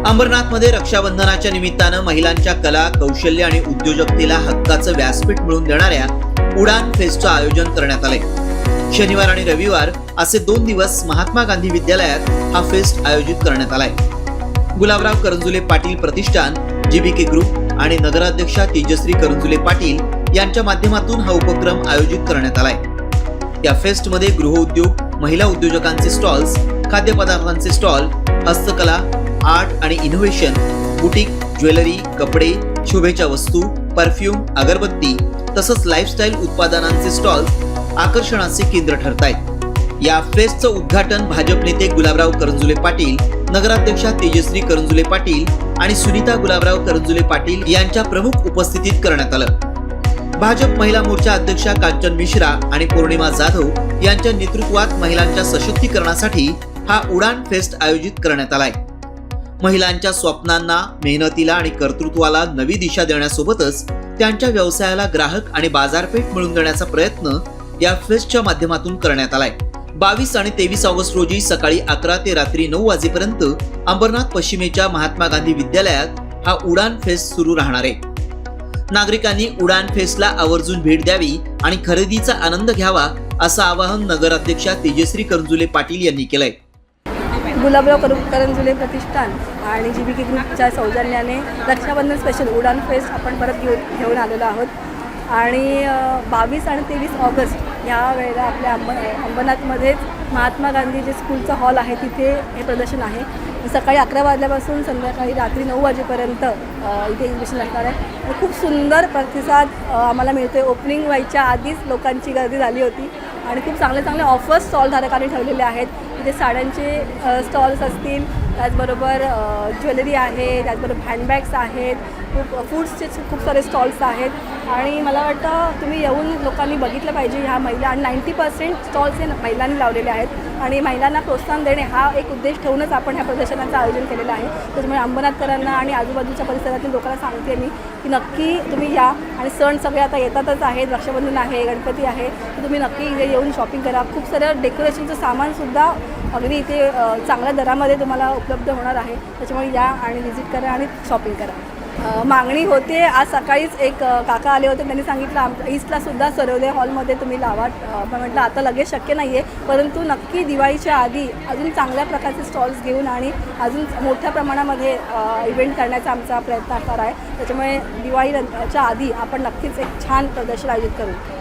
अंबरनाथमध्ये रक्षाबंधनाच्या निमित्तानं महिलांच्या कला, कौशल्य आणि उद्योजकतेला हक्काचं व्यासपीठ मिळवून देणाऱ्या उडान फेस्टचं आयोजन करण्यात आलंय। शनिवार आणि रविवार असे 2 दिवस महात्मा गांधी विद्यालयात हा फेस्ट आयोजित करण्यात आलाय। गुलाबराव करंजुले पाटील प्रतिष्ठान, जीबीके ग्रुप आणि नगराध्यक्षा तेजश्री करंजुले पाटील यांच्या माध्यमातून हा उपक्रम आयोजित करण्यात आलाय। या फेस्टमध्ये गृहउद्योग, महिला उद्योजकांचे स्टॉल्स, खाद्यपदार्थांचे स्टॉल, हस्तकला, आर्ट आणि इनोव्हेशन, बुटीक, ज्वेलरी, कपडे, शोभेच्या वस्तू, परफ्यूम, अगरबत्ती तसंच लाईफस्टाईल उत्पादनांचे स्टॉल्स आकर्षणाचे केंद्र ठरतायत। या फेस्टचं उद्घाटन भाजप नेते गुलाबराव करंजुले पाटील, नगराध्यक्षा तेजश्री करंजुले पाटील आणि सुनीता गुलाबराव करंजुले पाटील यांच्या प्रमुख उपस्थितीत करण्यात आलं। भाजप महिला मोर्चा अध्यक्षा कांचन मिश्रा आणि पौर्णिमा जाधव यांच्या नेतृत्वात महिलांच्या सशक्तीकरणासाठी हा उडान फेस्ट आयोजित करण्यात आलाय। महिलांच्या स्वप्नांना, मेहनतीला आणि कर्तृत्वाला नवी दिशा देण्यासोबतच त्यांच्या व्यवसायाला ग्राहक आणि बाजारपेठ मिळवून देण्याचा प्रयत्न या फेस्टच्या माध्यमातून करण्यात आलाय। 22 आणि 23 ऑगस्ट रोजी सकाळी 11 ते रात्री 9 वाजेपर्यंत अंबरनाथ पश्चिमेच्या महात्मा गांधी विद्यालयात हा उडान फेस्ट सुरू राहणार आहे। नागरिकांनी उडान फेस्टला आवर्जून भेट द्यावी आणि खरेदीचा आनंद घ्यावा असं आवाहन नगराध्यक्षा तेजश्री करंजुले पाटील यांनी केलंय। गुलाबराव करंजुले प्रतिष्ठान आणि जीबीके ग्रुपच्या सौजन्याने रक्षाबंधन स्पेशल उडान फेस्ट आपण परत घेऊन आलेलो आहोत आणि 22 आणि 23 ऑगस्ट या वेळेला आपल्या अंबरनाथमध्येच महात्मा गांधी जे स्कूलचं हॉल आहे तिथे हे प्रदर्शन आहे। सकाळी 11 वाजल्यापासून संध्याकाळी रात्री 9 वाजेपर्यंत इथे एक्झिबिशन असणार आहे आणि खूप सुंदर प्रतिसाद आम्हाला मिळतो। ओपनिंग व्हायच्या आधीच लोकांची गर्दी झाली होती आणि खूप चांगले ऑफर्स स्टॉलधारकांनी ठेवलेले आहेत। इथे साड्यांचे स्टॉल्स असतील, त्याचबरोबर ज्वेलरी आहे, त्याचबरोबर हँडबॅग्स आहेत, फूड्सचे खूप सारे स्टॉल्स आहेत आणि मला वाटतं तुम्ही येऊन लोकांनी बघितलं पाहिजे। ह्या महिला आणि 90% स्टॉल्स हे महिलांनी लावलेले आहेत आणि महिलांना प्रोत्साहन देणे हा एक उद्देश ठेवूनच आपण ह्या प्रदर्शनाचं आयोजन केलेलं आहे। त्याच्यामुळे अंबरनाथकरांना आणि आजूबाजूच्या परिसरातील लोकांना सांगते मी की नक्की तुम्ही या आणि सण सगळे आता येतातच आहेत, रक्षाबंधन आहे, गणपती आहे, तर तुम्ही नक्की इथे येऊन शॉपिंग करा। खूप सारं डेकोरेशनचं सामानसुद्धा अगदी इथे चांगल्या दरामध्ये तुम्हाला उपलब्ध होणार आहे। त्याच्यामुळे या आणि व्हिजिट करा आणि शॉपिंग करा। मागणी होते, आज सकाळीच एक काका आले होते, त्यांनी सांगितलं आमच्या ईस्टला सुद्धा सर्वोदय हॉलमध्ये तुम्ही लावा। पण म्हटलं आता लगेच शक्य नाही आहे, परंतु नक्की दिवाळीच्या आधी अजून चांगल्या प्रकारचे स्टॉल्स घेऊन आणि अजून मोठ्या प्रमाणामध्ये इव्हेंट करण्याचा आमचा प्रयत्न असणार आहे। त्याच्यामुळे दिवाळीच्या आधी आपण नक्कीच एक छान प्रदर्शन आयोजित करू।